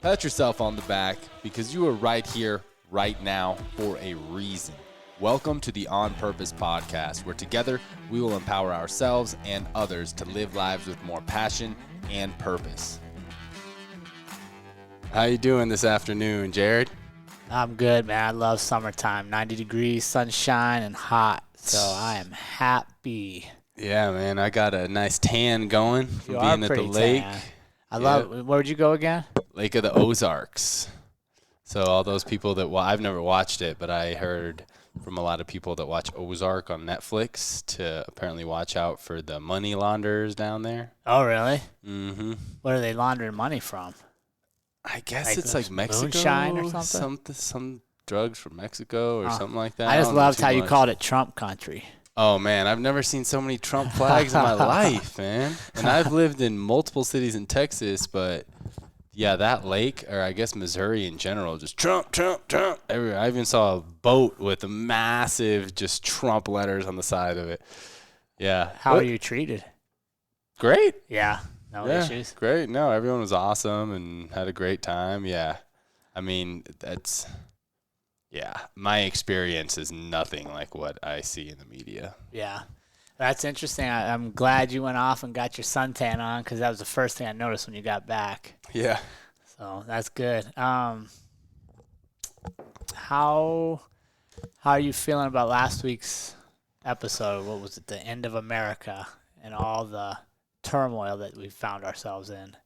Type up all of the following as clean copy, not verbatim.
Pat yourself on the back because you are right here, right now, for a reason. Welcome to the On Purpose podcast, where together we will empower ourselves and others to live lives with more passion and purpose. How you doing this afternoon, Jared? I'm good, man. I love summertime. 90 degrees, sunshine, and hot. So I am happy. Yeah, man. I got a nice tan going from You being are at the pretty lake. tan. I love it. Where would you go again? Lake of the Ozarks. So all those people that, well, I've never watched it, but I heard from a lot of people that watch Ozark on Netflix to apparently watch out for the money launderers down there. Oh, really? Mm-hmm. Where are they laundering money from? I guess it's like Mexico. Moonshine or something? Some drugs from Mexico or something like that. I just loved how you called it Trump country. Oh, man, I've never seen so many Trump flags in my life, man. And I've lived in multiple cities in Texas, but, yeah, that lake, or I guess Missouri in general, just Trump, Trump, Trump everywhere. I even saw a boat with a massive just Trump letters on the side of it. Yeah. How are you treated? Great. Yeah. No issues? Great. No, everyone was awesome and had a great time. Yeah. I mean, my experience is nothing like what I see in the media. Yeah. That's interesting. I'm glad you went off and got your suntan on because that was the first thing I noticed when you got back. Yeah. So that's good. How are you feeling about last week's episode? What was it? The end of America and all the turmoil that we found ourselves in.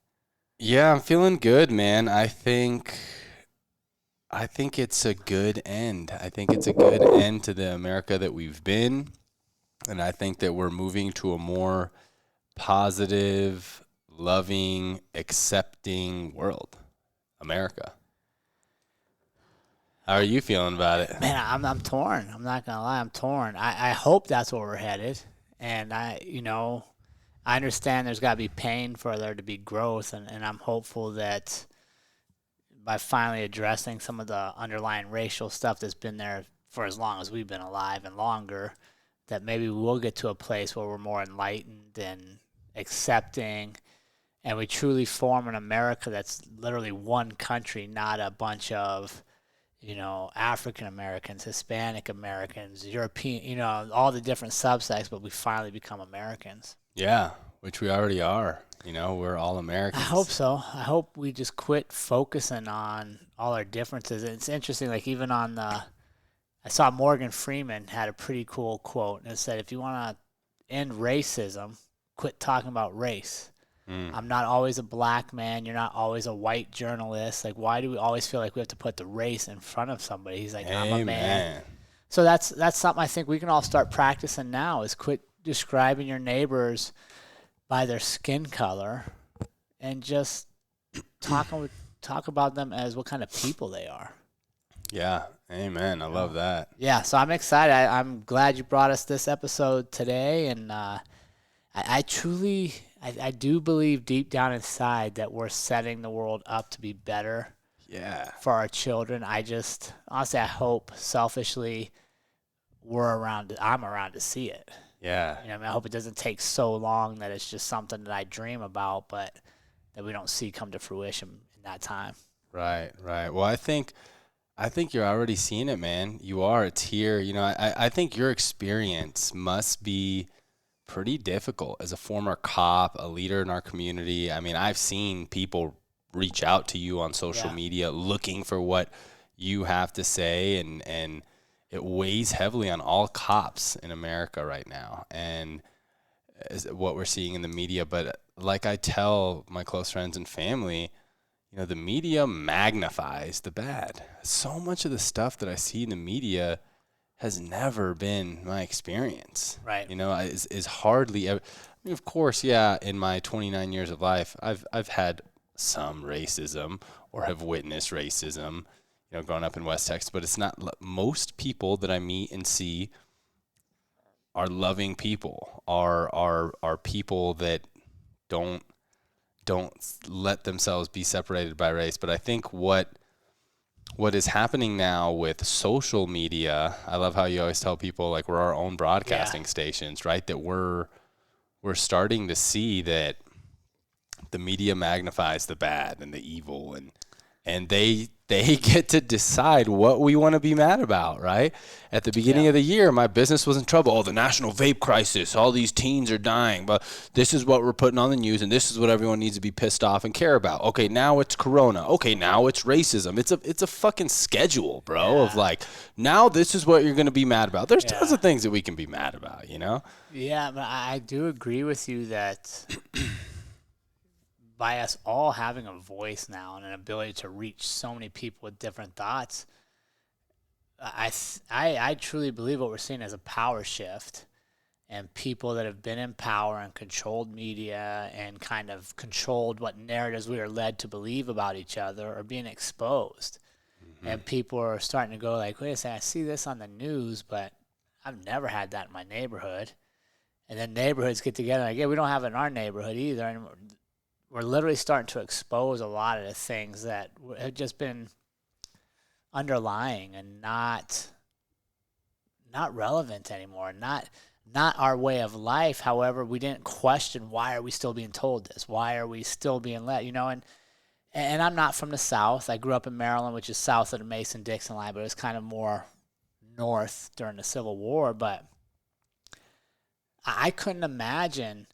Yeah, I'm feeling good, man. I think it's a good end. I think it's a good end to the America that we've been. And I think that we're moving to a more positive, loving, accepting world. America. How are you feeling about it? Man, I'm torn. I'm not going to lie. I'm torn. I hope that's where we're headed. And I understand there's got to be pain for there to be growth. And I'm hopeful that by finally addressing some of the underlying racial stuff that's been there for as long as we've been alive and longer, that maybe we'll get to a place where we're more enlightened and accepting, and we truly form an America that's literally one country, not a bunch of, African Americans, Hispanic Americans, European, all the different subsects, but we finally become Americans. Yeah, which we already are. We're all Americans. I hope so. I hope we just quit focusing on all our differences. It's interesting, like even on I saw Morgan Freeman had a pretty cool quote, and it said, if you want to end racism, quit talking about race. I'm not always a black man. You're not always a white journalist. Like, why do we always feel like we have to put the race in front of somebody? He's like, I'm a man. So that's something I think we can all start practicing now, is quit describing your neighbors by their skin color and just talk about them as what kind of people they are. Yeah. Amen. I love that. Yeah. So I'm excited. I'm glad you brought us this episode today. And I truly do believe deep down inside that we're setting the world up to be better for our children. Honestly, I hope selfishly I'm around to see it. Yeah. I hope it doesn't take so long that it's just something that I dream about, but that we don't see come to fruition in that time. Right. Well, I think you're already seeing it, man. You are. It's here. I think your experience must be pretty difficult as a former cop, a leader in our community. I mean, I've seen people reach out to you on social media looking for what you have to say, and it weighs heavily on all cops in America right now, and what we're seeing in the media. But like I tell my close friends and family, the media magnifies the bad. So much of the stuff that I see in the media has never been my experience. Right. Is hardly ever. I mean, of course, in my 29 years of life, I've had some racism or have witnessed racism, growing up in West Texas, but it's not most people that I meet and see are loving people, are people that don't let themselves be separated by race. But I think what is happening now with social media, I love how you always tell people, like, we're our own broadcasting stations, right? That we're starting to see that the media magnifies the bad and the evil, and and they get to decide what we want to be mad about, right? At the beginning Yeah. of the year, my business was in trouble. Oh, the national vape crisis. All these teens are dying. But this is what we're putting on the news, and this is what everyone needs to be pissed off and care about. Okay, now it's Corona. Okay, now it's racism. It's a fucking schedule, bro, of like, now this is what you're going to be mad about. There's tons of things that we can be mad about, you know? Yeah, but I do agree with you that by us all having a voice now and an ability to reach so many people with different thoughts, I truly believe what we're seeing is a power shift, and people that have been in power and controlled media and kind of controlled what narratives we are led to believe about each other are being exposed. And people are starting to go like, wait a second, I see this on the news, but I've never had that in my neighborhood. And then neighborhoods get together like, yeah, we don't have it in our neighborhood either. And we're literally starting to expose a lot of the things that have just been underlying and not relevant anymore, not our way of life. However, we didn't question, why are we still being told this? Why are we still being let, and I'm not from the South. I grew up in Maryland, which is south of the Mason-Dixon line, but it was kind of more north during the Civil War. But I couldn't imagine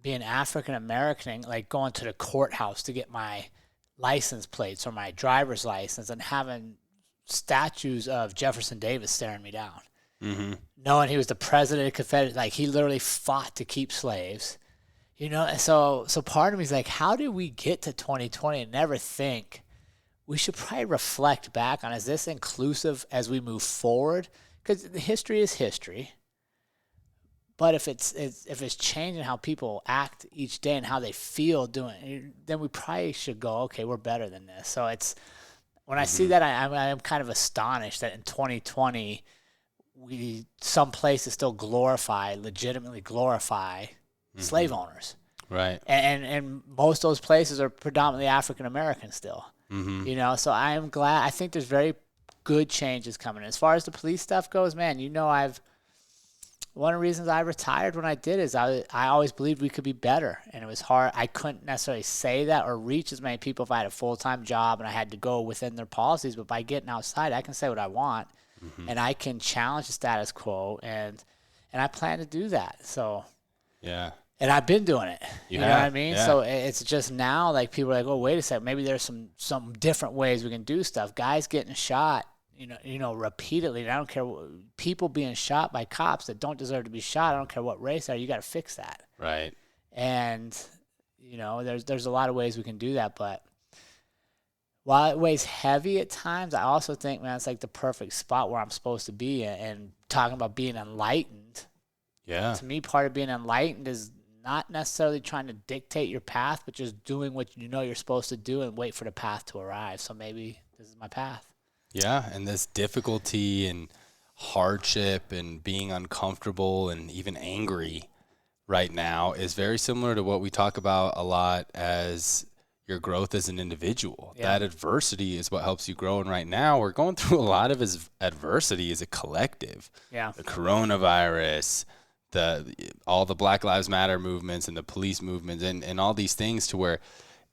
being African American, like going to the courthouse to get my license plates or my driver's license and having statues of Jefferson Davis staring me down. Mm-hmm. Knowing he was the president of the Confederate, like he literally fought to keep slaves. And so part of me is like, how did we get to 2020 and never think we should probably reflect back on, is this inclusive as we move forward? Because history is history. But if it's changing how people act each day and how they feel doing it, then we probably should go, okay, we're better than this. So it's, when I see that, I'm kind of astonished that in 2020, some places still legitimately glorify slave owners. Right. And most of those places are predominantly African American still. Mm-hmm. So I am glad. I think there's very good changes coming. As far as the police stuff goes, man, one of the reasons I retired when I did is I always believed we could be better, and it was hard. I couldn't necessarily say that or reach as many people if I had a full-time job and I had to go within their policies, but by getting outside, I can say what I want, and I can challenge the status quo, and I plan to do that. So yeah. And I've been doing it. You know what I mean? Yeah. So it's just now, like, people are like, oh, wait a second, maybe there's some different ways we can do stuff. Guys getting shot, repeatedly. And I don't care, people being shot by cops that don't deserve to be shot. I don't care what race they are. You got to fix that. Right. And, there's a lot of ways we can do that. But while it weighs heavy at times, I also think, man, it's like the perfect spot where I'm supposed to be. And talking about being enlightened. Yeah. To me, part of being enlightened is not necessarily trying to dictate your path, but just doing what you're supposed to do and wait for the path to arrive. So maybe this is my path. Yeah, and this difficulty and hardship and being uncomfortable and even angry right now is very similar to what we talk about a lot as your growth as an individual. Yeah. That adversity is what helps you grow. And right now we're going through a lot of adversity as a collective. Yeah. The coronavirus, all the Black Lives Matter movements and the police movements and all these things, to where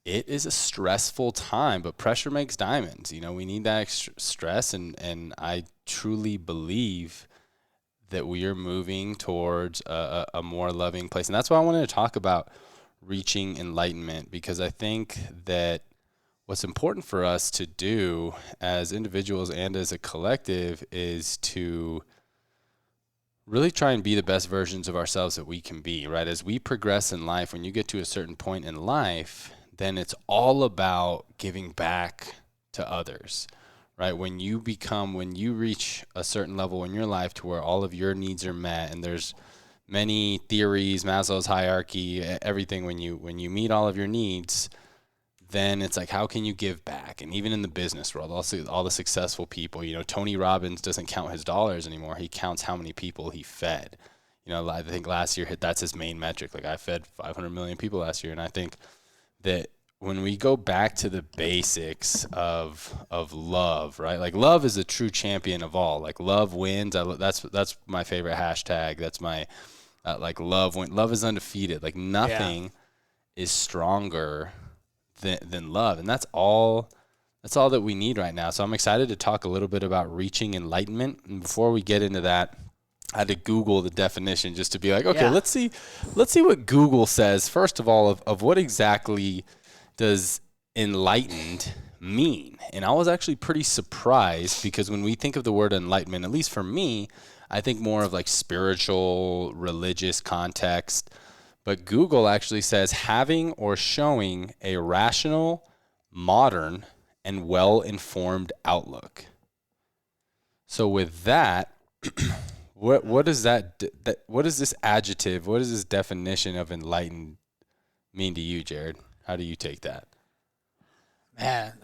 it is a stressful time, but pressure makes diamonds. We need that extra stress. And I truly believe that we are moving towards a more loving place. And that's why I wanted to talk about reaching enlightenment, because I think that what's important for us to do as individuals and as a collective is to really try and be the best versions of ourselves that we can be, right? As we progress in life, when you get to a certain point in life, then it's all about giving back to others, right? When you reach a certain level in your life to where all of your needs are met, and there's many theories, Maslow's hierarchy, everything, when you meet all of your needs, then it's like, how can you give back? And even in the business world, also all the successful people, Tony Robbins doesn't count his dollars anymore. He counts how many people he fed. I think last year that's his main metric. Like, I fed 500 million people last year. And I think that when we go back to the basics of love, right? Like, love is a true champion of all. Like, love wins. That's my favorite hashtag. That's my, love wins. Love is undefeated. Like, nothing is stronger than love. And that's all That's all that we need right now. So I'm excited to talk a little bit about reaching enlightenment. And before we get into that, I had to Google the definition just to be like, okay, Yeah. let's see what Google says first of all of what exactly does enlightened mean. And I was actually pretty surprised because when we think of the word enlightenment, at least for me, I think more of like spiritual, religious context. But Google actually says having or showing a rational, modern, and well-informed outlook. So with that, what is what is this adjective? What is this definition of enlightened mean to you, Jared? How do you take that? Man,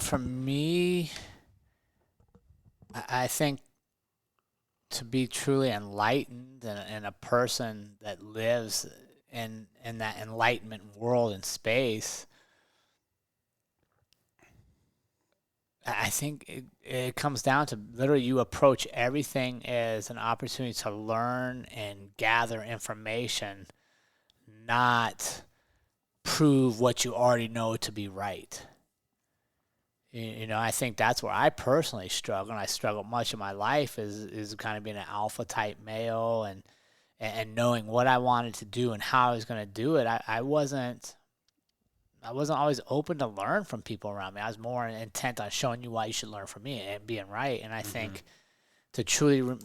for me, I think to be truly enlightened and a person that lives in that enlightenment world and space, I think it comes down to literally you approach everything as an opportunity to learn and gather information, not prove what you already know to be right. I think that's where I personally struggle, and I struggled much of my life is kind of being an alpha type male and knowing what I wanted to do and how I was going to do it. I wasn't always open to learn from people around me. I was more intent on showing you why you should learn from me and being right. And I think to truly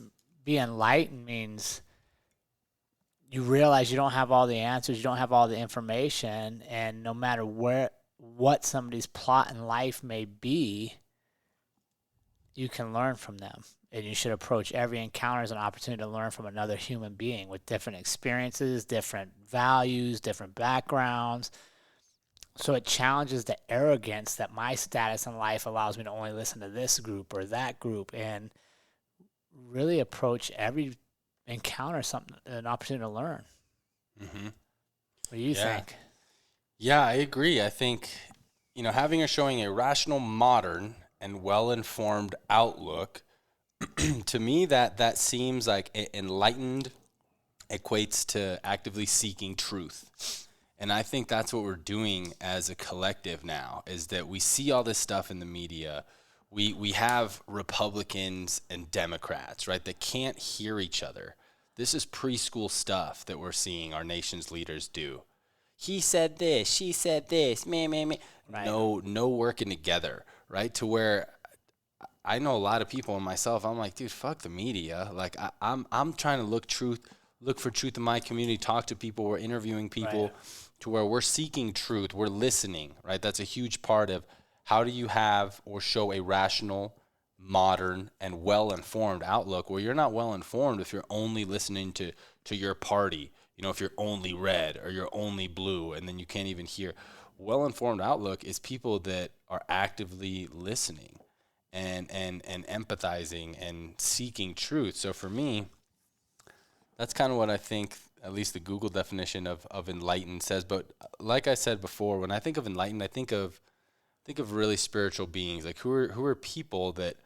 be enlightened means you realize you don't have all the answers, you don't have all the information, and no matter what somebody's plot in life may be, you can learn from them. And you should approach every encounter as an opportunity to learn from another human being with different experiences, different values, different backgrounds. So it challenges the arrogance that my status in life allows me to only listen to this group or that group, and really approach every encounter an opportunity to learn. Mm-hmm. What do you think? Yeah, I agree. I think, having or showing a rational, modern, and well-informed outlook, to me, that seems like enlightened equates to actively seeking truth. And I think that's what we're doing as a collective now, is that we see all this stuff in the media. We have Republicans and Democrats, right, that can't hear each other. This is preschool stuff that we're seeing our nation's leaders do. He said this, she said this, me. Right. No working together, right? To where I know a lot of people and myself, I'm like, dude, fuck the media. Like I'm trying to look for truth in my community, talk to people, we're interviewing people. Right. To where we're seeking truth, we're listening, right? That's a huge part of how do you have or show a rational, modern, and well-informed outlook. Well, you're not well-informed if you're only listening to your party, if you're only red or you're only blue, and then you can't even hear. Well-informed outlook is people that are actively listening and empathizing and seeking truth. So for me, that's kind of what I think at least the Google definition of enlightened says. But like I said before, when I think of enlightened, I think of really spiritual beings, like who are people that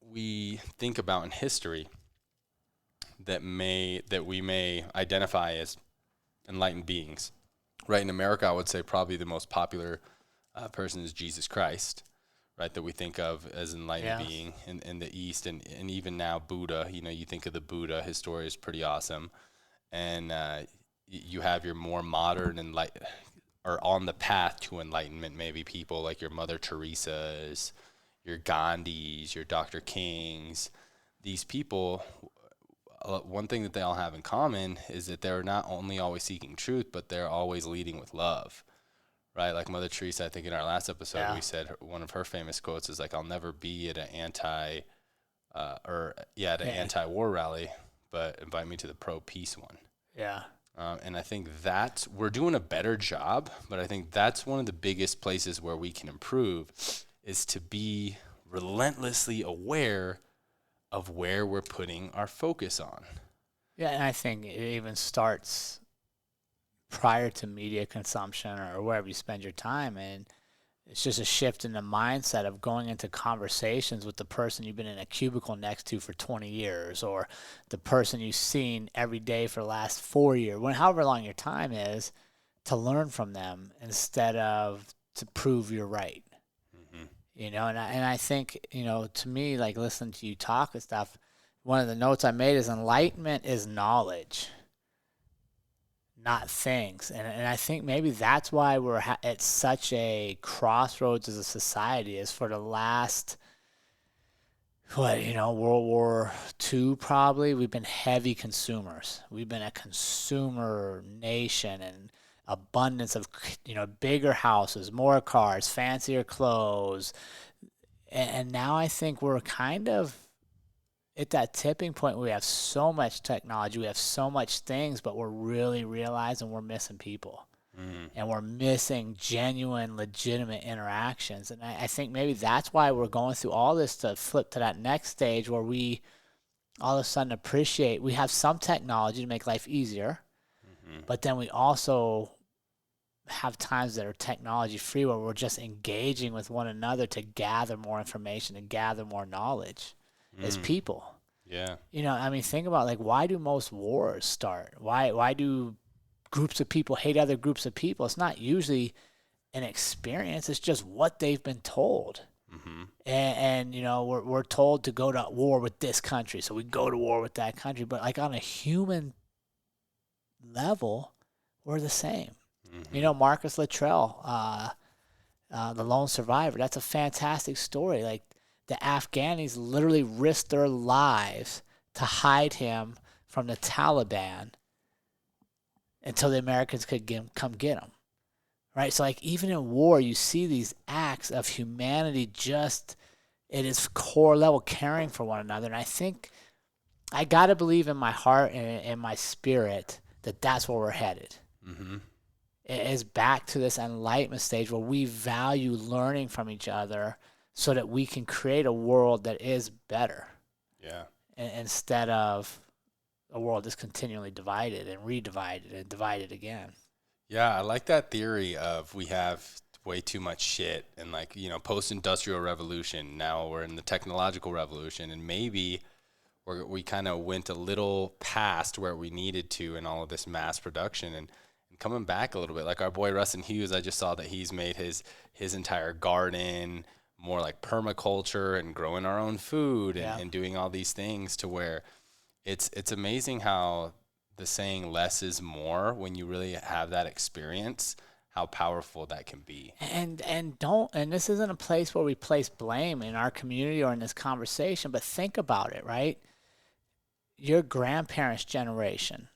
we think about in history that we may identify as enlightened beings. Right, in America, I would say probably the most popular person is Jesus Christ, right, that we think of as enlightened being in the East, and even now Buddha. You think of the Buddha, his story is pretty awesome. And you have your more modern or on the path to enlightenment, maybe people like your Mother Teresa's, your Gandhis, your Dr. Kings. These people, one thing that they all have in common is that they're not only always seeking truth, but they're always leading with love, right? Like Mother Teresa, I think in our last episode, we said one of her famous quotes is like, "I'll never be at an anti-war rally, but invite me to the pro-peace one." Yeah. And I think we're doing a better job, but I think that's one of the biggest places where we can improve is to be relentlessly aware of where we're putting our focus on. Yeah, and I think it even starts prior to media consumption or wherever you spend your time, and it's just a shift in the mindset of going into conversations with the person you've been in a cubicle next to for 20 years or the person you've seen every day for the last 4 years, however long your time is, to learn from them instead of to prove you're right. Mm-hmm. And I think, to me, like listening to you talk and stuff, one of the notes I made is enlightenment is knowledge, not things. And I think maybe that's why we're at such a crossroads as a society, is for the last, World War II probably, we've been heavy consumers. We've been a consumer nation, and abundance of, bigger houses, more cars, fancier clothes. And now I think we're kind of at that tipping point where we have so much technology, we have so much things, but we're really realizing we're missing people. And we're missing genuine, legitimate interactions. And I think maybe that's why we're going through all this, to flip to that next stage where we all of a sudden appreciate we have some technology to make life easier, but then we also have times that are technology free where we're just engaging with one another to gather more information and gather more knowledge as people. Yeah. Think about, like, why do most wars start? Why do groups of people hate other groups of people? It's not usually an experience. It's just what they've been told. And we're told to go to war with this country, so we go to war with that country. But like on a human level, we're the same. Marcus Luttrell, the lone survivor, that's a fantastic story. Like, the Afghanis literally risked their lives to hide him from the Taliban until the Americans could come get him, right? So, like, even in war, you see these acts of humanity just at its core level, caring for one another. And I think I got to believe in my heart and in my spirit that that's where we're headed. It is back to this enlightenment stage where we value learning from each other so that we can create a world that is better. Yeah. Instead of a world that's continually divided and redivided and divided again. Yeah, I like that theory of we have way too much shit, and like, post-industrial revolution, now we're in the technological revolution, and maybe we kind of went a little past where we needed to in all of this mass production, and coming back a little bit. Like our boy Rustin Hughes, I just saw that he's made his entire garden more like permaculture and growing our own food and doing all these things, to where it's amazing how the saying less is more, when you really have that experience, how powerful that can be. And this isn't a place where we place blame in our community or in this conversation, but think about it, right? Your grandparents' generation,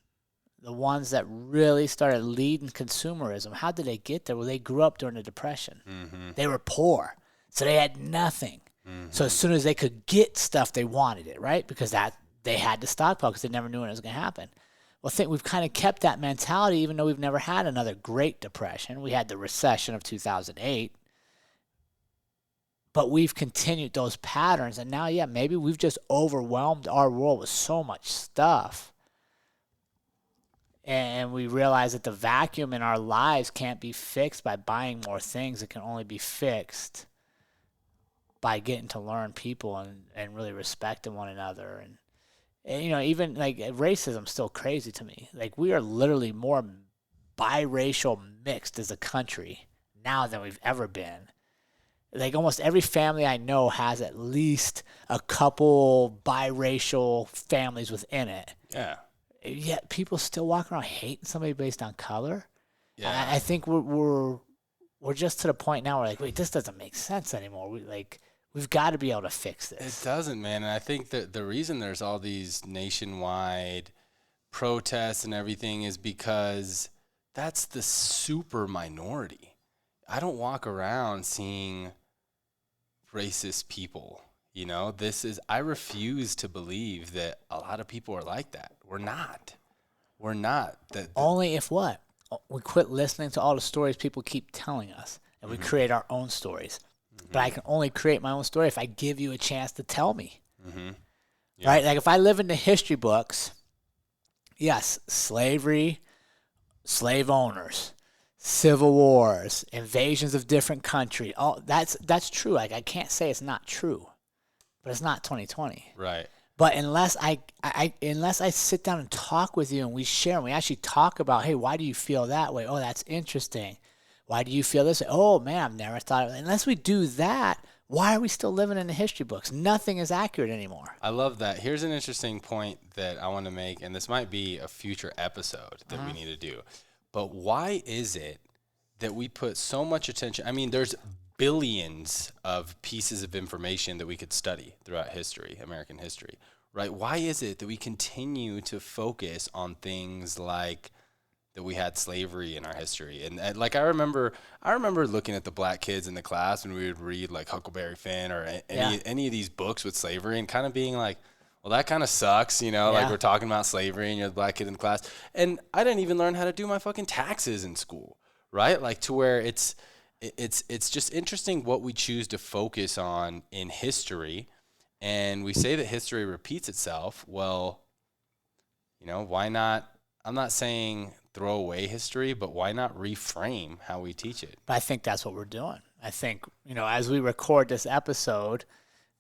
the ones that really started leading consumerism, how did they get there? Well, they grew up during the Depression. They were poor, so they had nothing. So as soon as they could get stuff, they wanted it, right? Because that they had to stockpile, because they never knew when it was going to happen. Well, I think we've kind of kept that mentality, even though we've never had another Great Depression. We had the recession of 2008. But we've continued those patterns, and now, maybe we've just overwhelmed our world with so much stuff. And we realize that the vacuum in our lives can't be fixed by buying more things. It can only be fixed by getting to learn people and really respecting one another. And even like racism's still crazy to me. Like, we are literally more biracial mixed as a country now than we've ever been. Like, almost every family I know has at least a couple biracial families within it. Yeah. Yet people still walk around hating somebody based on color. Yeah. I think we're just to the point now where, like, wait, this doesn't make sense anymore. We've got to be able to fix this. It doesn't, man. And I think that the reason there's all these nationwide protests and everything is because that's the super minority. I don't walk around seeing racist people. I refuse to believe that a lot of people are like that. We're not. Only if what? We quit listening to all the stories people keep telling us, and we create our own stories. But I can only create my own story if I give you a chance to tell me. Right? Like, if I live in the history books, yes, slavery, slave owners, civil wars, invasions of different countries, all that's true. Like, I can't say it's not true, but it's not 2020. Right. But unless I sit down and talk with you, and we share, and we actually talk about, hey, why do you feel that way? Oh, that's interesting. Why do you feel this? Oh man, I've never thought of it. Unless we do that, why are we still living in the history books? Nothing is accurate anymore. I love that. Here's an interesting point that I want to make, and this might be a future episode that we need to do. But why is it that we put so much attention? I mean, there's billions of pieces of information that we could study throughout history, American history, right? Why is it that we continue to focus on things like that we had slavery in our history? And like I remember looking at the black kids in the class when we would read like Huckleberry Finn or any of these books with slavery and kind of being like, well, that kind of sucks, like we're talking about slavery and you're the black kid in the class. And I didn't even learn how to do my fucking taxes in school, right? Like to where it's just interesting what we choose to focus on in history. And we say that history repeats itself. Well, why not? I'm not saying throw away history, but why not reframe how we teach it? But I think that's what we're doing. I think, as we record this episode,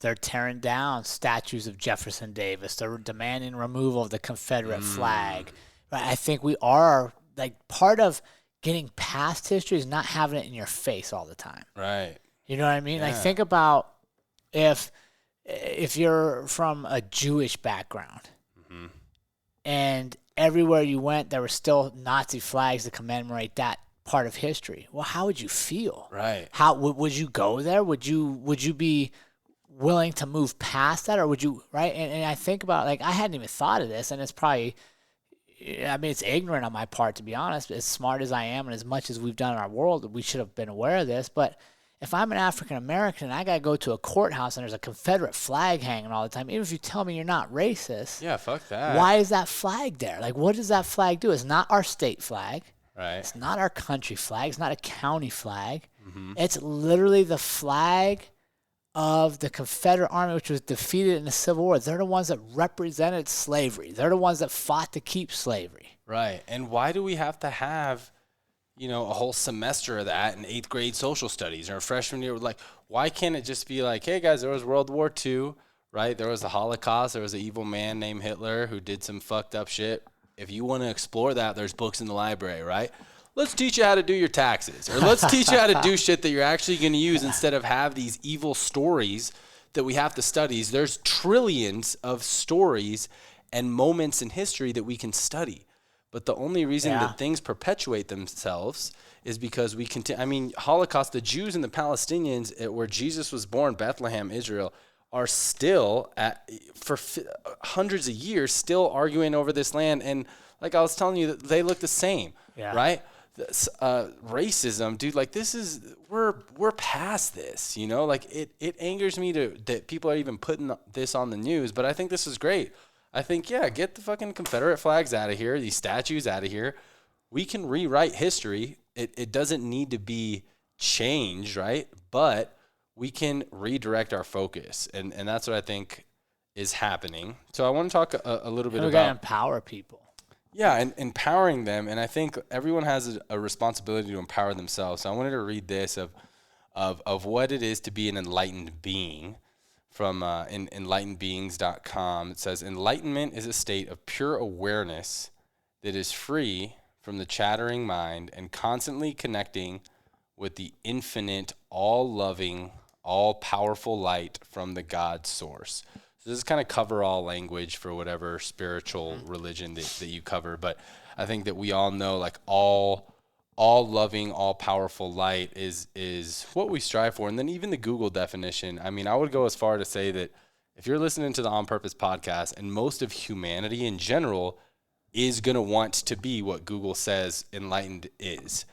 they're tearing down statues of Jefferson Davis. They're demanding removal of the Confederate flag. Right? I think we are, like, part of getting past history is not having it in your face all the time. Right. You know what I mean? Yeah. Like, think about if you're from a Jewish background and everywhere you went, there were still Nazi flags to commemorate that part of history. Well, how would you feel? Right. How would you go there? Would you be willing to move past that, or would you? Right. And I think about, like, I hadn't even thought of this, and it's probably, it's ignorant on my part, to be honest. As smart as I am, and as much as we've done in our world, we should have been aware of this. But if I'm an African American and I got to go to a courthouse and there's a Confederate flag hanging all the time, even if you tell me you're not racist, yeah, fuck that. why is that flag there? Like, what does that flag do? It's not our state flag. Right. It's not our country flag. It's not a county flag. It's literally the flag of the Confederate Army, which was defeated in the Civil War. They're the ones that represented slavery. They're the ones that fought to keep slavery. Right. And why do we have to have a whole semester of that in 8th grade social studies or freshman year? Like, why can't it just be like, hey guys, there was World War II, right? There was the Holocaust. There was an evil man named Hitler who did some fucked up shit. If you want to explore that, there's books in the library, right? Let's teach you how to do your taxes, or let's teach you how to do shit that you're actually going to use instead of have these evil stories that we have to study. There's trillions of stories and moments in history that we can study. But the only reason that things perpetuate themselves is because we continue. I mean, Holocaust, the Jews and the Palestinians, where Jesus was born, Bethlehem, Israel, are still for hundreds of years still arguing over this land. And like I was telling you, they look the same, right? Racism, dude. Like, this is we're past this. Like it angers me that people are even putting this on the news. But I think this is great. I think, get the fucking Confederate flags out of here, these statues out of here. We can rewrite history. It doesn't need to be changed, right? But we can redirect our focus. And that's what I think is happening. So I want to talk a little bit about... We got to empower people. Yeah, and empowering them. And I think everyone has a responsibility to empower themselves. So I wanted to read this of what it is to be an enlightened being. From enlightenedbeings.com. It says, enlightenment is a state of pure awareness that is free from the chattering mind and constantly connecting with the infinite, all-loving, all-powerful light from the God source. So this is kind of cover-all language for whatever spiritual religion that you cover. But I think that we all know, like, all-loving, all-powerful light is what we strive for. And then even the Google definition, I mean, I would go as far to say that if you're listening to the On Purpose podcast, and most of humanity in general is going to want to be what Google says enlightened is,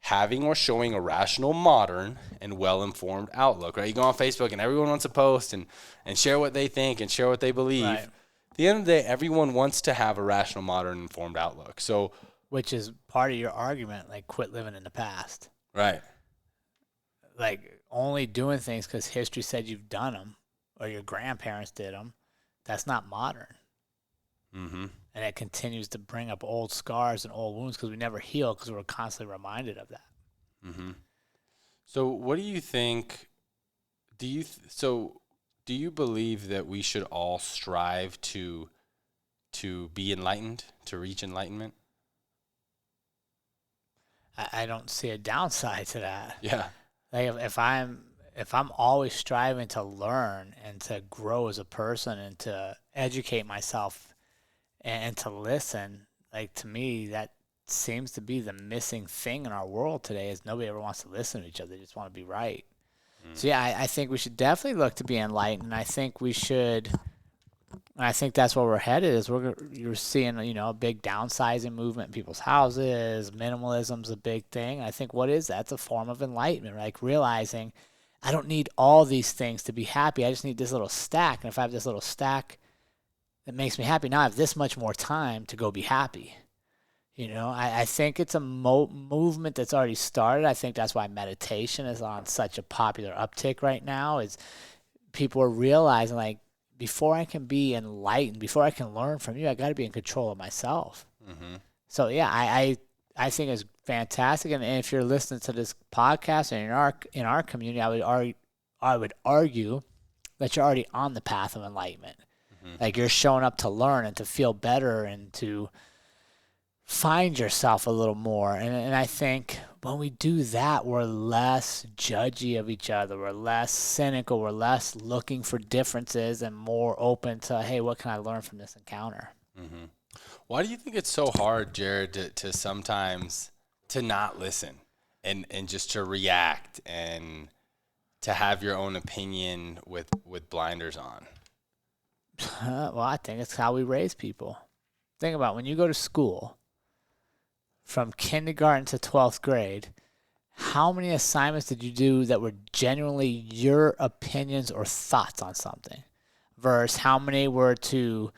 having or showing a rational, modern, and well-informed outlook, right? You go on Facebook and everyone wants to post and share what they think and share what they believe. Right. At the end of the day, everyone wants to have a rational, modern, informed outlook. So, which is part of your argument, like, quit living in the past. Right. Like, only doing things because history said you've done them or your grandparents did them, that's not modern. Mm-hmm. And it continues to bring up old scars and old wounds because we never heal because we're constantly reminded of that. Mm-hmm. So what do you think, do you believe that we should all strive to be enlightened, to reach enlightenment? I don't see a downside to that. Yeah. Like if I'm always striving to learn and to grow as a person and to educate myself and to listen, like to me that seems to be the missing thing in our world today is nobody ever wants to listen to each other. They just want to be right. So yeah, I think we should definitely look to be enlightened. And I think we should. I think that's where we're headed. You're seeing a big downsizing movement in people's houses. Minimalism's a big thing. I think what is that? It's a form of enlightenment, like realizing I don't need all these things to be happy. I just need this little stack. And if I have this little stack that makes me happy, now I have this much more time to go be happy. I think it's a movement that's already started. I think that's why meditation is on such a popular uptick right now, is people are realizing, like, before I can be enlightened, before I can learn from you, I got to be in control of myself. Mm-hmm. So, yeah, I think it's fantastic. And if you're listening to this podcast and in our community, I would argue that you're already on the path of enlightenment. Mm-hmm. Like, you're showing up to learn and to feel better and to find yourself a little more. And I think when we do that, we're less judgy of each other. We're less cynical. We're less looking for differences and more open to, hey, what can I learn from this encounter? Mm-hmm. Why do you think it's so hard, Jared, to sometimes to not listen and just to react and to have your own opinion with blinders on? Well, I think it's how we raise people. Think about when you go to school, from kindergarten to 12th grade, how many assignments did you do that were genuinely your opinions or thoughts on something versus how many were to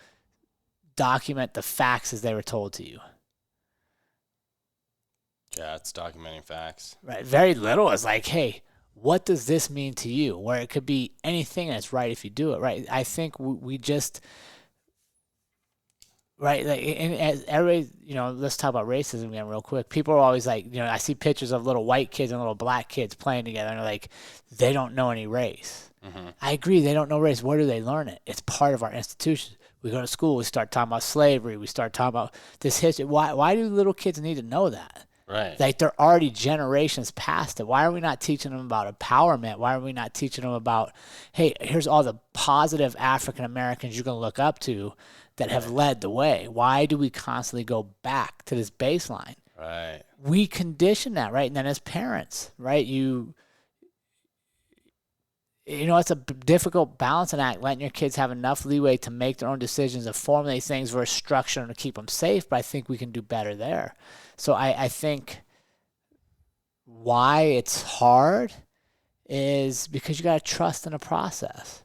document the facts as they were told to you? Yeah, it's documenting facts. Right. Very little is like, hey, what does this mean to you? Where it could be anything and it's right if you do it, right? I think we just... Right, like, and as everybody, let's talk about racism again real quick. People are always like, I see pictures of little white kids and little black kids playing together, and they're like, they don't know any race. Mm-hmm. I agree, they don't know race. Where do they learn it? It's part of our institution. We go to school, we start talking about slavery, we start talking about this history. Why do little kids need to know that? Right. Like, they're already generations past it. Why are we not teaching them about empowerment? Why are we not teaching them about, hey, here's all the positive African Americans you can look up to that have led the way? Why do we constantly go back to this baseline? Right. We condition that, right? And then as parents, right, it's a difficult balancing act, letting your kids have enough leeway to make their own decisions and formulate things versus structure and to keep them safe, but I think we can do better there. So I think why it's hard is because you got to trust in a process.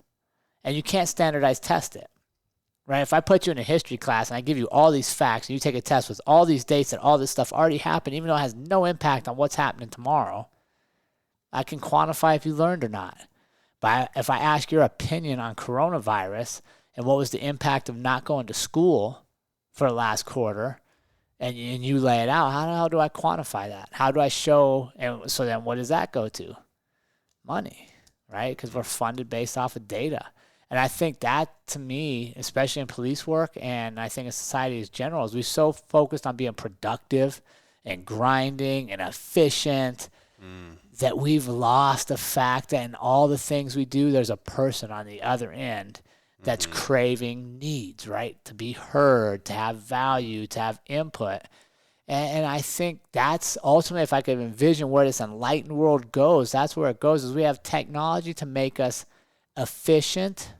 And you can't standardize test it. Right? If I put you in a history class and I give you all these facts and you take a test with all these dates that all this stuff already happened, even though it has no impact on what's happening tomorrow, I can quantify if you learned or not. But if I ask your opinion on coronavirus and what was the impact of not going to school for the last quarter, and you lay it out, how do I quantify that? How do I show? And so then what does that go to? Money, right? Because we're funded based off of data. And I think that, to me, especially in police work, and I think in society as general, is we're so focused on being productive and grinding and efficient that we've lost the fact that in all the things we do, there's a person on the other end that's craving needs, right? To be heard, to have value, to have input. And I think that's ultimately, if I could envision where this enlightened world goes, that's where it goes, is we have technology to make us efficient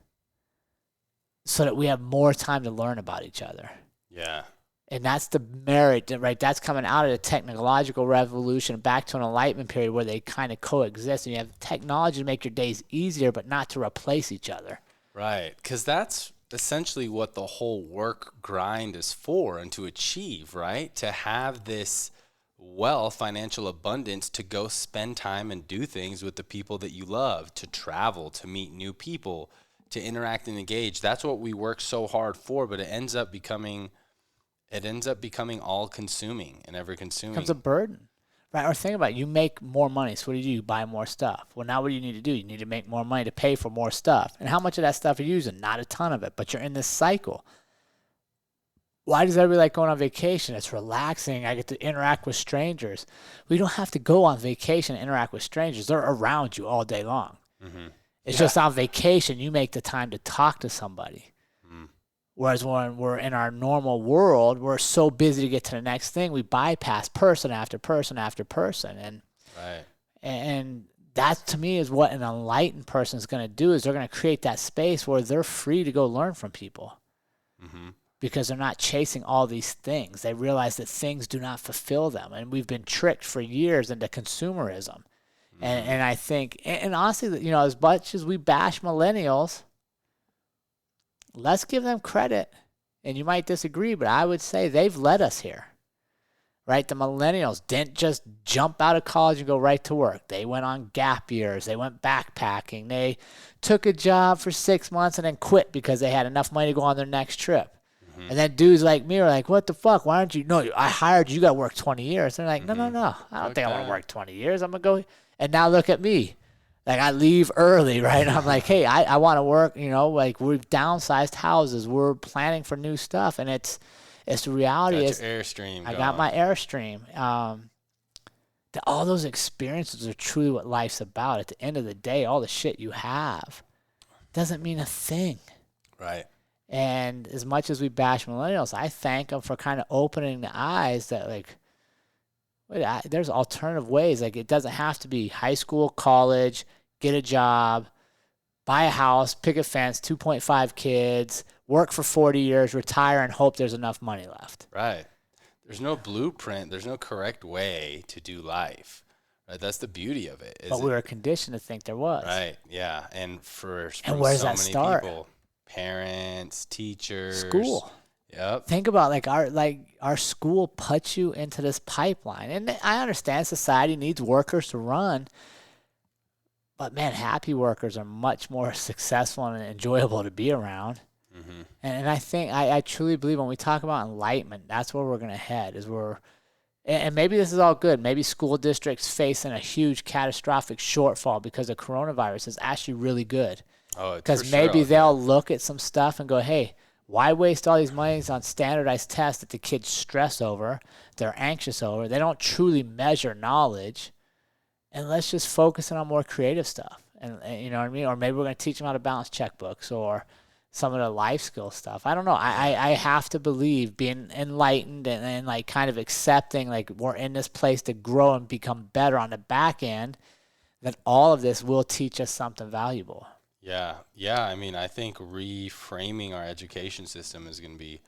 so that we have more time to learn about each other. Yeah. And that's the merit, right? That's coming out of the technological revolution back to an enlightenment period where they kind of coexist. And you have technology to make your days easier, but not to replace each other. Right. Because that's essentially what the whole work grind is for and to achieve, right? To have this wealth, financial abundance, to go spend time and do things with the people that you love, to travel, to meet new people, to interact and engage. That's what we work so hard for, but it ends up becoming all consuming and ever consuming. It becomes a burden, right? Or think about it, you make more money, so what do? You buy more stuff. Well, now what do you need to do? You need to make more money to pay for more stuff. And how much of that stuff are you using? Not a ton of it, but you're in this cycle. Why does everybody like going on vacation? It's relaxing. I get to interact with strangers. We don't have to go on vacation and interact with strangers. They're around you all day long. Mm-hmm. It's just on vacation, you make the time to talk to somebody. Whereas when we're in our normal world, we're so busy to get to the next thing, we bypass person after person after person. And that, to me, is what an enlightened person is going to do, is they're going to create that space where they're free to go learn from people. Because they're not chasing all these things. They realize that things do not fulfill them. And we've been tricked for years into consumerism. And I think, and honestly, you know, as much as we bash millennials, let's give them credit. And you might disagree, but I would say they've led us here, right? The millennials didn't just jump out of college and go right to work. They went on gap years. They went backpacking. They took a job for 6 months and then quit because they had enough money to go on their next trip. And then dudes like me are like, what the fuck? Why aren't you? No, I hired you. You got to work 20 years. They're like, no. I don't think I want to work 20 years. I'm going to go. And now look at me. Like, I leave early, right? And I'm like, hey, I want to work, you know, like, we've downsized houses. We're planning for new stuff. And it's the reality is Airstream I got my Airstream. All those experiences are truly what life's about. At the end of the day, all the shit you have doesn't mean a thing. Right. And as much as we bash millennials, I thank them for kind of opening the eyes that, like, there's alternative ways. Like, it doesn't have to be high school, college, get a job, buy a house, pick a fence, 2.5 kids, work for 40 years, retire, and hope there's enough money left. Right. There's no blueprint. There's no correct way to do life. Right. That's the beauty of it. But we were conditioned to think there was. Right. Yeah. And where does that many start? People, parents, teachers, school. Yep. Think about our school puts you into this pipeline. And I understand society needs workers to run, but man, happy workers are much more successful and enjoyable to be around. And I think I truly believe when we talk about enlightenment, that's where we're going to head. And maybe this is all good. Maybe school districts facing a huge catastrophic shortfall because of coronavirus is actually really good. Because maybe they'll look at some stuff and go, hey, why waste all these monies on standardized tests that the kids stress over, they're anxious over, they don't truly measure knowledge, and let's just focus on more creative stuff. And you know what I mean? Or maybe we're going to teach them how to balance checkbooks or some of the life skill stuff. I don't know. I have to believe being enlightened and like kind of accepting like we're in this place to grow and become better on the back end, that all of this will teach us something valuable. Yeah. I mean, I think reframing our education system is going to be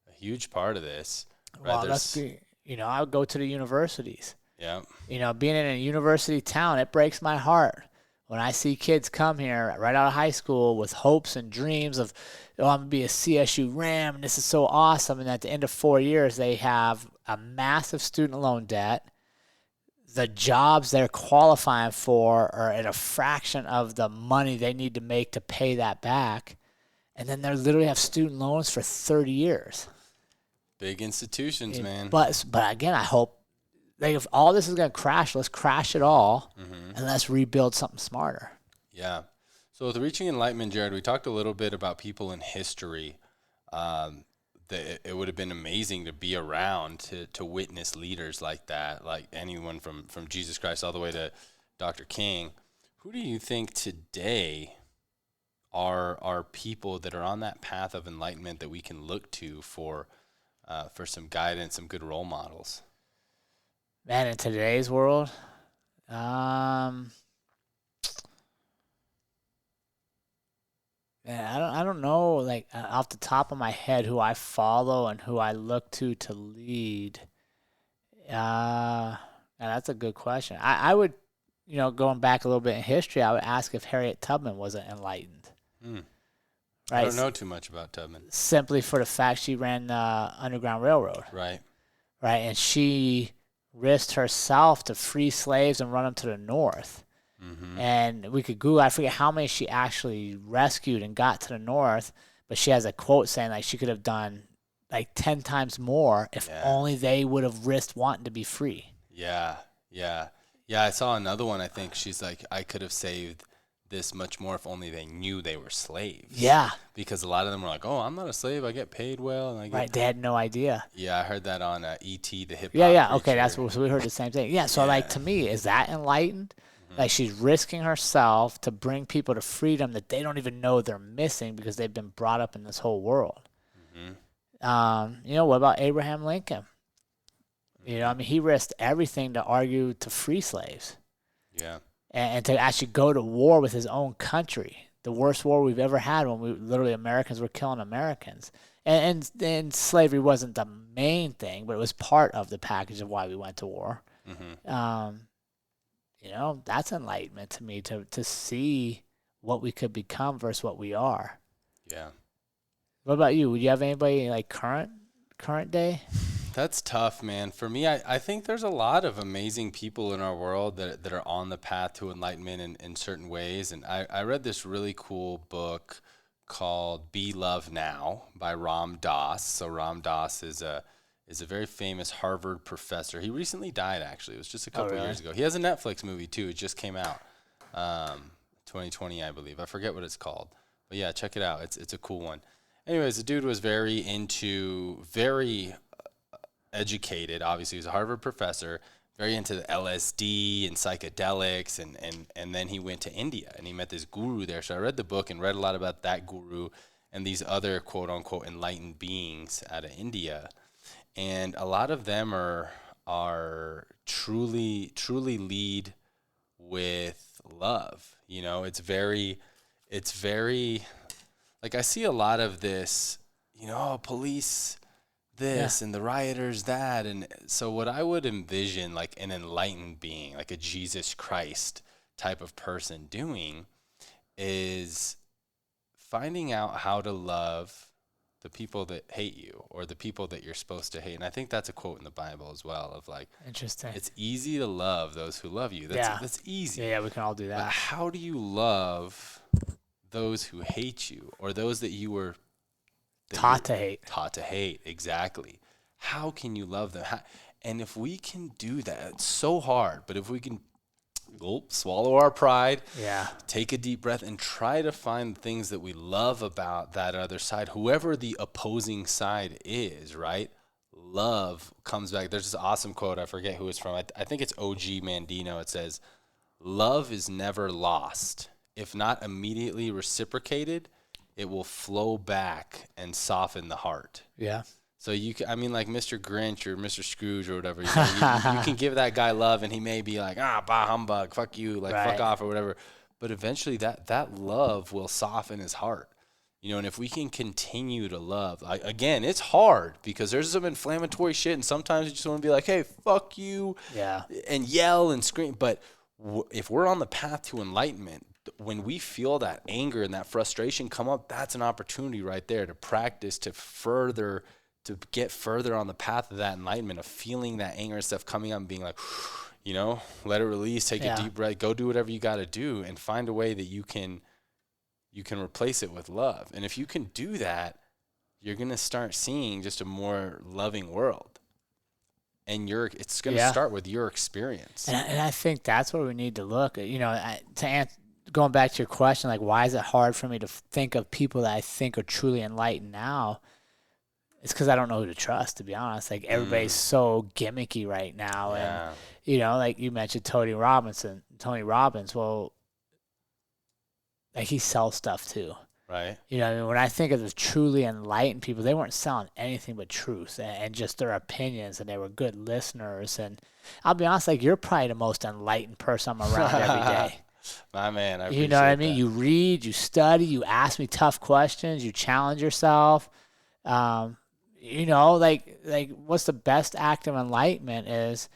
a huge part of this. Right? Well, I would go to the universities. Yeah. You know, being in a university town, it breaks my heart when I see kids come here right out of high school with hopes and dreams of, I'm going to be a CSU Ram, and this is so awesome. And at the end of 4 years, they have a massive student loan debt. The jobs they're qualifying for are at a fraction of the money they need to make to pay that back. And then they literally have student loans for 30 years. Big institutions, man. But again, I hope, like, if all this is going to crash, let's crash it all, and let's rebuild something smarter. Yeah. So with Reaching Enlightenment, Jared, we talked a little bit about people in history. It would have been amazing to be around to witness leaders like that, like anyone from Jesus Christ all the way to Dr. King. Who do you think today are people that are on that path of enlightenment that we can look to for some guidance, some good role models? Man, in today's world, man, I don't know, like, off the top of my head who I follow and who I look to lead. That's a good question. I would, going back a little bit in history, I would ask if Harriet Tubman was enlightened. Right? I Right? don't know too much about Tubman. Simply for the fact she ran the Underground Railroad. Right. Right? And she risked herself to free slaves and run them to the north. And we could Google, I forget how many she actually rescued and got to the north, but she has a quote saying like she could have done like 10 times more if only they would have risked wanting to be free. Yeah. I saw another one. I think she's like, I could have saved this much more if only they knew they were slaves. Yeah. Because a lot of them were like, oh, I'm not a slave. I get paid well. And I get... Right. They had no idea. Yeah, I heard that on E.T., the hip-hop Yeah. preacher. Okay, that's what so we heard the same thing. Yeah. So like to me, is that enlightened? Like she's risking herself to bring people to freedom that they don't even know they're missing because they've been brought up in this whole world. What about Abraham Lincoln? He risked everything to argue to free slaves. Yeah. And to actually go to war with his own country, the worst war we've ever had, when Americans were killing Americans. And slavery wasn't the main thing, but it was part of the package of why we went to war. That's enlightenment to me, to see what we could become versus what we are. Yeah. What about you? Would you have anybody like current day? That's tough, man. For me, I think there's a lot of amazing people in our world that are on the path to enlightenment in certain ways. And I read this really cool book called Be Love Now by Ram Dass. So Ram Dass is a very famous Harvard professor. He recently died, actually. It was just a couple years ago. He has a Netflix movie, too. It just came out 2020, I believe. I forget what it's called. But, yeah, check it out. It's a cool one. Anyways, the dude was very educated. Obviously, he was a Harvard professor, very into the LSD and psychedelics. And then he went to India, and he met this guru there. So I read the book and read a lot about that guru and these other, quote-unquote, enlightened beings out of India. And a lot of them are truly lead with love. It's very like I see a lot of this, police this and the rioters that. And so what I would envision like an enlightened being, like a Jesus Christ type of person doing, is finding out how to love the people that hate you or the people that you're supposed to hate. And I think that's a quote in the Bible as well of like, interesting. It's easy to love those who love you. That's easy. Yeah, we can all do that. But how do you love those who hate you or those that you were taught to hate? Taught to hate, exactly. How can you love them? And if we can do that, it's so hard, but if we can swallow our pride, take a deep breath, and try to find things that we love about that other side, whoever the opposing side is, right? Love comes back. There's this awesome quote. I forget who it's from. I think it's O.G. Mandino. It says, "Love is never lost. If not immediately reciprocated, it will flow back and soften the heart." Yeah. So like Mr. Grinch or Mr. Scrooge or whatever, you can give that guy love and he may be like, bah humbug, fuck you, like fuck off or whatever. But eventually that love will soften his heart. And if we can continue to love, again, it's hard because there's some inflammatory shit and sometimes you just want to be like, hey, fuck you, and yell and scream. But if we're on the path to enlightenment, when we feel that anger and that frustration come up, that's an opportunity right there to practice to get further on the path of that enlightenment, of feeling that anger and stuff coming up and being like, let it release, take a deep breath, go do whatever you got to do and find a way that you can replace it with love. And if you can do that, you're going to start seeing just a more loving world. And it's going to start with your experience. And I think that's where we need to look. Going back to your question, like, why is it hard for me to think of people that I think are truly enlightened now? It's because I don't know who to trust, to be honest. Like, everybody's so gimmicky right now. And, like you mentioned Tony Robbins, well, like, he sells stuff too. Right. When I think of the truly enlightened people, they weren't selling anything but truth and just their opinions, and they were good listeners. And I'll be honest, like, you're probably the most enlightened person I'm around every day. My man, I appreciate You know what I mean? that. You read, you study, you ask me tough questions, you challenge yourself. Like what's the best act of enlightenment is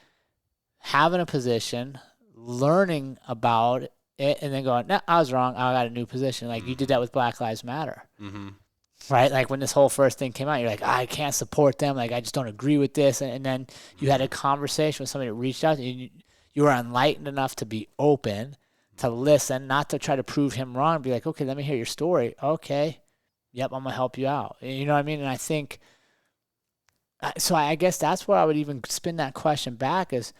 having a position, learning about it, and then going, no, I was wrong. I got a new position. Like you did that with Black Lives Matter. Mm-hmm. Right? Like when this whole first thing came out, you're like, I can't support them. Like I just don't agree with this. And then you had a conversation with somebody that reached out to you. You were enlightened enough to be open, to listen, not to try to prove him wrong. Be like, okay, let me hear your story. Okay. Yep, I'm going to help you out. You know what I mean? And I think, so I guess that's where I would even spin that question back is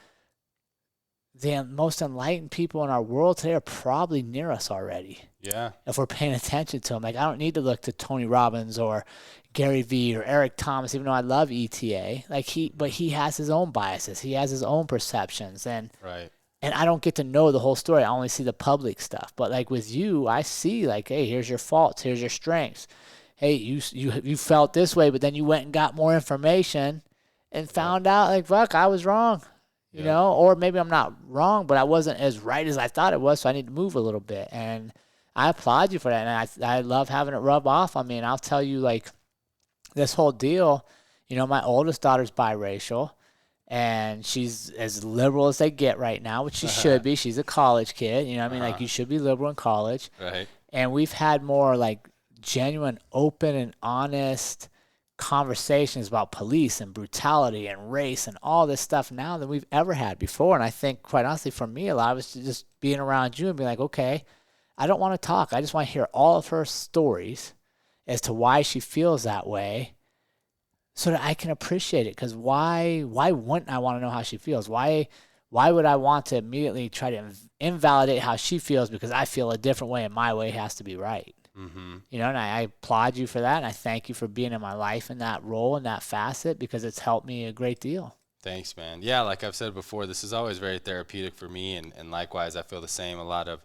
the most enlightened people in our world today are probably near us already. Yeah. If we're paying attention to them. Like, I don't need to look to Tony Robbins or Gary Vee or Eric Thomas, even though I love ETA. But he has his own biases. He has his own perceptions. Right. And I don't get to know the whole story. I only see the public stuff. But like with you, I see like, hey, here's your faults, here's your strengths. Hey, you felt this way, but then you went and got more information and found out like, fuck, I was wrong. You know, or maybe I'm not wrong, but I wasn't as right as I thought it was, so I need to move a little bit. And I applaud you for that, and I love having it rub off on me. And I'll tell you, like, this whole deal, you know, my oldest daughter's biracial, and she's as liberal as they get right now, which she should be. She's a college kid, you know what I mean? Like, you should be liberal in college. Right. And we've had more, like, genuine, open, and honest conversations about police and brutality and race and all this stuff now than we've ever had before. And I think, quite honestly, for me, a lot of it's just being around you and being like, okay, I don't want to talk. I just want to hear all of her stories as to why she feels that way so that I can appreciate it. Because why wouldn't I want to know how she feels? Why would I want to immediately try to invalidate how she feels because I feel a different way and my way has to be right? Mm-hmm. You know, and I applaud you for that, and I thank you for being in my life in that role and that facet because it's helped me a great deal. Thanks, man. Yeah, like I've said before, this is always very therapeutic for me, and likewise, I feel the same. A lot of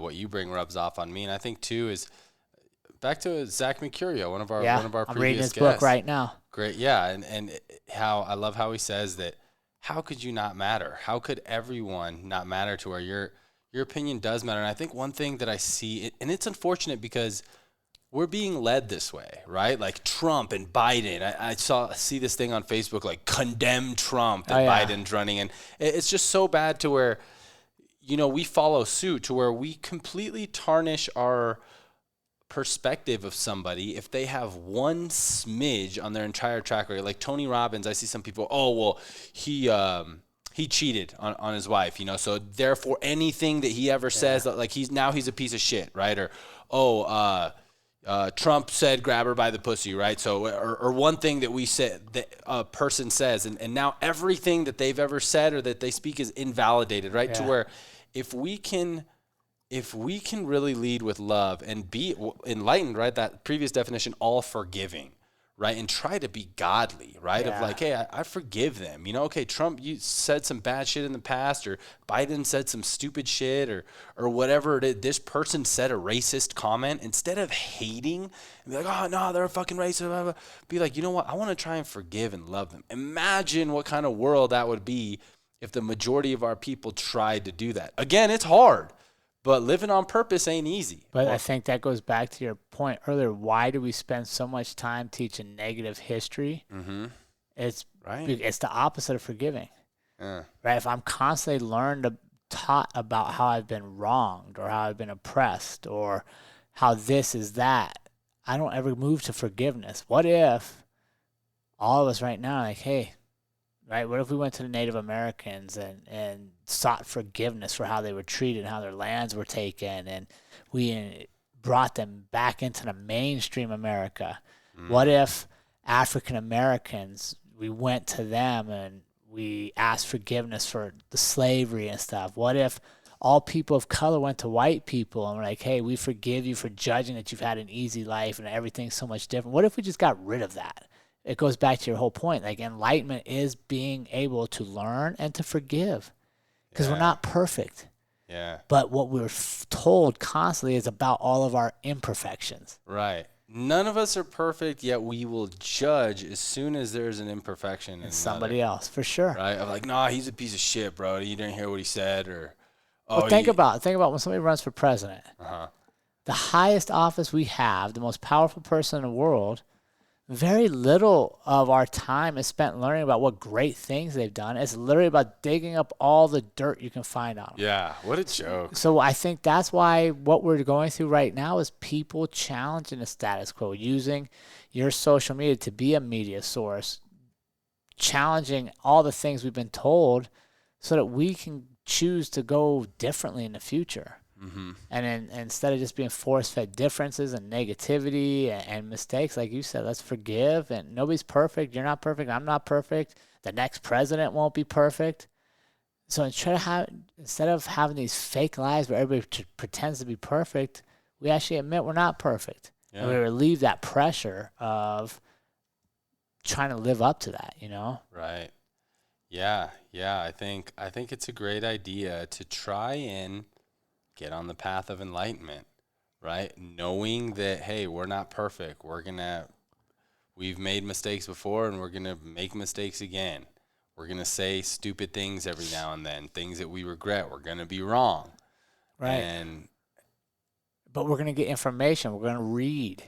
what you bring rubs off on me, and I think too is back to Zach Mercurio, one of our previous I'm reading his guests. book right now. Great, yeah, and how I love how he says that. How could you not matter? How could everyone not matter to where your opinion does matter? And I think one thing that I see, and it's unfortunate because we're being led this way, right? Like Trump and Biden. I see this thing on Facebook, like condemn Trump and Biden's running. And it's just so bad to where, you know, we follow suit to where we completely tarnish our perspective of somebody if they have one smidge on their entire track record. Like Tony Robbins, I see some people, oh, well, he cheated on his wife, you know, so therefore anything that he ever says, like he's a piece of shit, right? Or, Trump said grab her by the pussy, right? So, or one thing that we said that a person says, and now everything that they've ever said or that they speak is invalidated, right? To where if we can really lead with love and be enlightened, right? That previous definition, all forgiving, right? And try to be godly, right? Of like, hey, I forgive them. You know, okay, Trump, you said some bad shit in the past, or Biden said some stupid shit, or whatever it is. This person said a racist comment. Instead of hating and be like, oh, no, they're a fucking racist, blah, blah, be like, you know what? I want to try and forgive and love them. Imagine what kind of world that would be if the majority of our people tried to do that. Again, it's hard. But living on purpose ain't easy. But I think that goes back to your point earlier. Why do we spend so much time teaching negative history? Mm-hmm. It's the opposite of forgiving. Right? If I'm constantly taught about how I've been wronged or how I've been oppressed or how this is that, I don't ever move to forgiveness. What if all of us right now are like, hey, right? What if we went to the Native Americans and sought forgiveness for how they were treated, how their lands were taken, and we brought them back into the mainstream America? What if African Americans, we went to them and we asked forgiveness for the slavery and stuff? What if all people of color went to white people and were like, hey, we forgive you for judging that you've had an easy life and everything's so much different? What if we just got rid of that? It goes back to your whole point. Like, enlightenment is being able to learn and to forgive because we're not perfect. Yeah. But what we're told constantly is about all of our imperfections. Right. None of us are perfect, yet we will judge as soon as there's an imperfection in somebody else, for sure. Right? I'm like, nah, he's a piece of shit, bro. You didn't hear what he said, or well, think about when somebody runs for president. The highest office we have, the most powerful person in the world, very little of our time is spent learning about what great things they've done. It's literally about digging up all the dirt you can find on them. Yeah, what a joke. So I think that's why what we're going through right now is people challenging the status quo, using your social media to be a media source, challenging all the things we've been told so that we can choose to go differently in the future. Mm-hmm. And then instead of just being force-fed differences and negativity and mistakes, like you said, let's forgive. And nobody's perfect. You're not perfect. I'm not perfect. The next president won't be perfect. So instead of having these fake lives where everybody pretends to be perfect, we actually admit we're not perfect. And we relieve that pressure of trying to live up to that, you know? Right. Yeah. Yeah. I think it's a great idea to try and get on the path of enlightenment, right? Knowing that, hey, we're not perfect. We've made mistakes before and we're going to make mistakes again. We're going to say stupid things every now and then, things that we regret. We're going to be wrong. Right. But we're going to get information. We're going to read.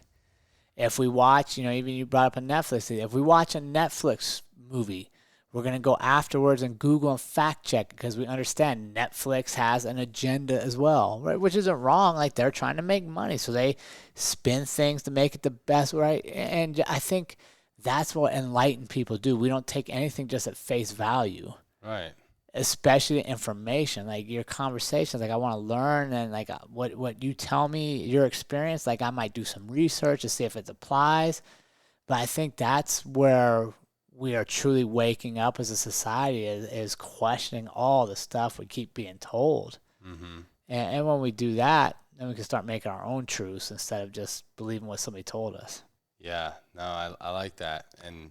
If we watch, even you brought up a Netflix, if we watch a Netflix movie, we're going to go afterwards and Google and fact check because we understand Netflix has an agenda as well, right? Which isn't wrong. Like they're trying to make money. So they spin things to make it the best, right? And I think that's what enlightened people do. We don't take anything just at face value. Right. Especially information, like your conversations, like I want to learn, and like what you tell me, your experience, like I might do some research to see if it applies. But I think that's where we are truly waking up as a society is questioning all the stuff we keep being told. Mm-hmm. And when we do that, then we can start making our own truths instead of just believing what somebody told us. Yeah, no, I like that. And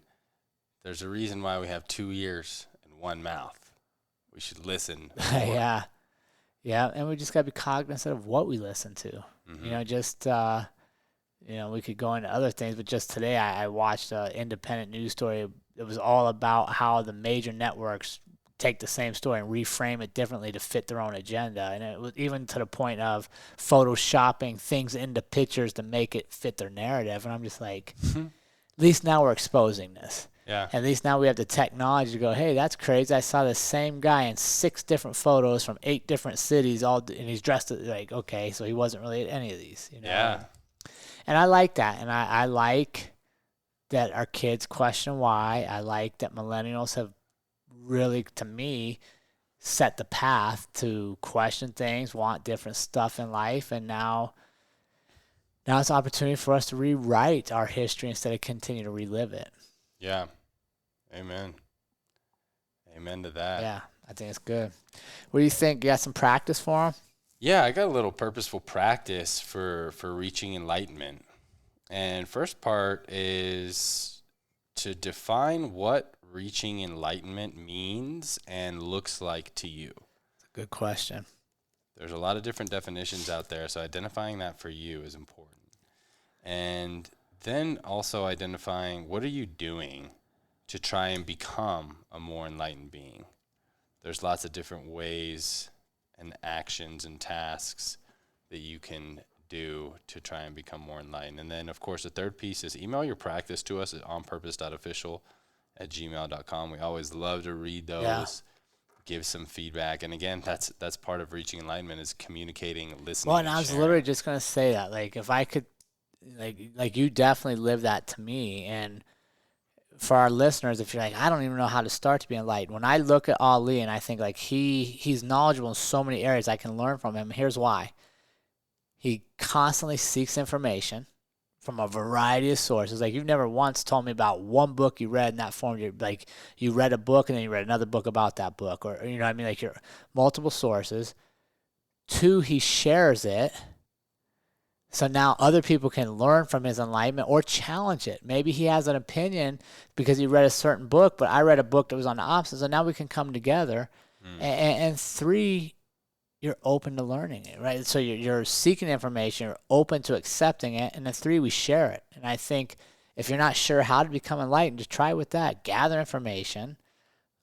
there's a reason why we have 2 ears and 1 mouth. We should listen more. Yeah, and we just got to be cognizant of what we listen to. Mm-hmm. We could go into other things, but just today I watched an independent news story. It was all about how the major networks take the same story and reframe it differently to fit their own agenda. And it was even to the point of photoshopping things into pictures to make it fit their narrative. And I'm just like, at least now we're exposing this. Yeah. At least now we have the technology to go, hey, that's crazy. I saw the same guy in 6 different photos from 8 different cities, and he's dressed like, okay, so he wasn't really at any of these. Yeah. And I like that. And I like that our kids question why. I like that millennials have really, to me, set the path to question things, want different stuff in life. And now it's an opportunity for us to rewrite our history instead of continue to relive it. Yeah. Amen. Amen to that. Yeah, I think it's good. What do you think? You got some practice for them? Yeah, I got a little purposeful practice for reaching enlightenment. And first part is to define what reaching enlightenment means and looks like to you. That's a good question. There's a lot of different definitions out there, so identifying that for you is important. And then also identifying what are you doing to try and become a more enlightened being. There's lots of different ways and actions and tasks that you can do to try and become more enlightened. And then, of course, the third piece is email your practice to us at onpurpose.official@gmail.com. We always love to read those, give some feedback. And again, that's part of reaching enlightenment is communicating, listening. Well, and I was literally just going to say that. Like, if I could, like you definitely live that to me. And for our listeners, if you're like, I don't even know how to start to be enlightened. When I look at Ali and I think like he's knowledgeable in so many areas, I can learn from him. Here's why. He constantly seeks information from a variety of sources. Like, you've never once told me about one book you read in that form. You're like, you read a book and then you read another book about that book, or you know what I mean? Like, you're multiple sources. 2, he shares it. So now other people can learn from his enlightenment or challenge it. Maybe he has an opinion because he read a certain book, but I read a book that was on the opposite. So now we can come together. And 3, you're open to learning it, right? So you're seeking information, you're open to accepting it, and then 3, we share it. And I think if you're not sure how to become enlightened, just try with that. Gather information,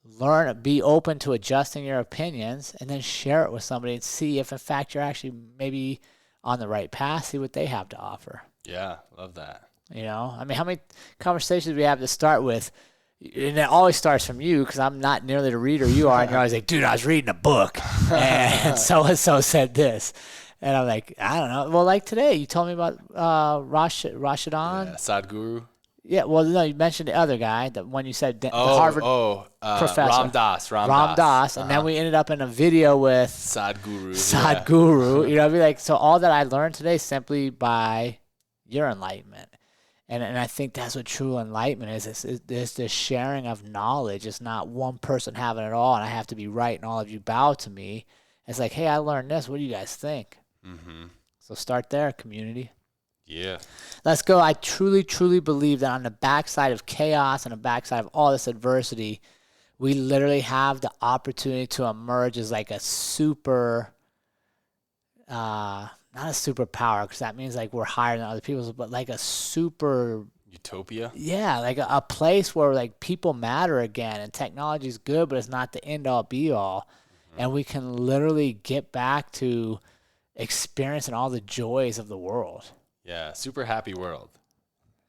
learn, be open to adjusting your opinions, and then share it with somebody and see if, in fact, you're actually maybe on the right path, see what they have to offer. Yeah, love that. I mean, how many conversations we have to start with? And it always starts from you because I'm not nearly the reader you are. And you're always like, dude, I was reading a book and so-and-so said this. And I'm like, I don't know. Well, like today, you told me about Rashidon. Yeah, Sadhguru. Yeah, well, no, you mentioned the other guy, the one you said, the Harvard professor. Ram Dass. And then we ended up in a video with Sadhguru. Yeah. I'd be like, so all that I learned today simply by your enlightenment. And I think that's what true enlightenment is. It's this sharing of knowledge. It's not one person having it all and I have to be right and all of you bow to me. It's like, hey, I learned this. What do you guys think? Mm-hmm. So start there, community. Yeah. Let's go. I truly, truly believe that on the backside of chaos and the backside of all this adversity, we literally have the opportunity to emerge as like a super, not a superpower, because that means like we're higher than other people, but like a super Utopia. Yeah, like a place where like people matter again, and technology is good, but it's not the end all be all, and we can literally get back to experiencing all the joys of the world. Yeah, super happy world.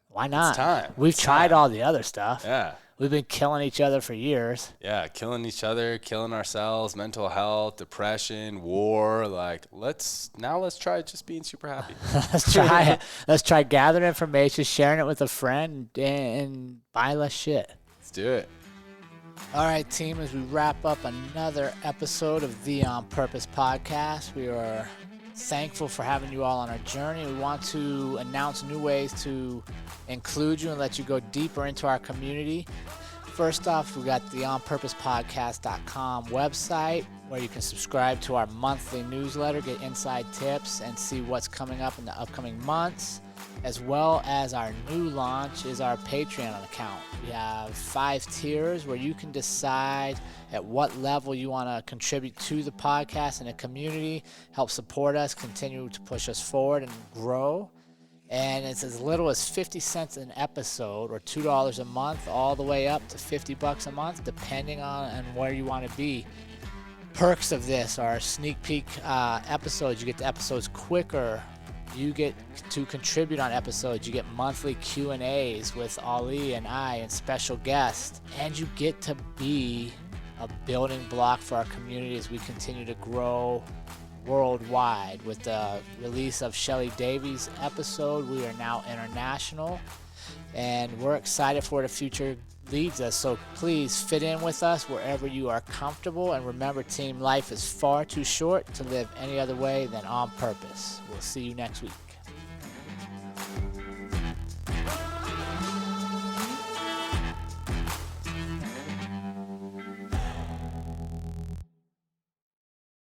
Why not? It's time. We've It's tried time. all the other stuff. Yeah. We've been killing each other for years. Yeah, killing each other, killing ourselves, mental health, depression, war. Like, let's try just being super happy. Let's try it. Let's try gathering information, sharing it with a friend, and buy less shit. Let's do it. All right, team, as we wrap up another episode of the On Purpose podcast, we are thankful for having you all on our journey. We want to announce new ways to include you and let you go deeper into our community. First off, we got the onpurposepodcast.com website where you can subscribe to our monthly newsletter, get inside tips, and see what's coming up in the upcoming months. As well as our new launch is our Patreon account. We have 5 tiers where you can decide at what level you want to contribute to the podcast and the community, help support us, continue to push us forward and grow. And it's as little as 50 cents an episode or $2 a month, all the way up to $50 a month, depending on where you want to be. Perks of this are sneak peek episodes. You get the episodes quicker. You get to contribute on episodes. You get monthly Q&As with Ali and I and special guests. And you get to be a building block for our community as we continue to grow worldwide. With the release of Shelly Davies' episode, we are now international. And we're excited for the future leads us. So please fit in with us wherever you are comfortable. And remember, team, life is far too short to live any other way than on purpose. We'll see you next week.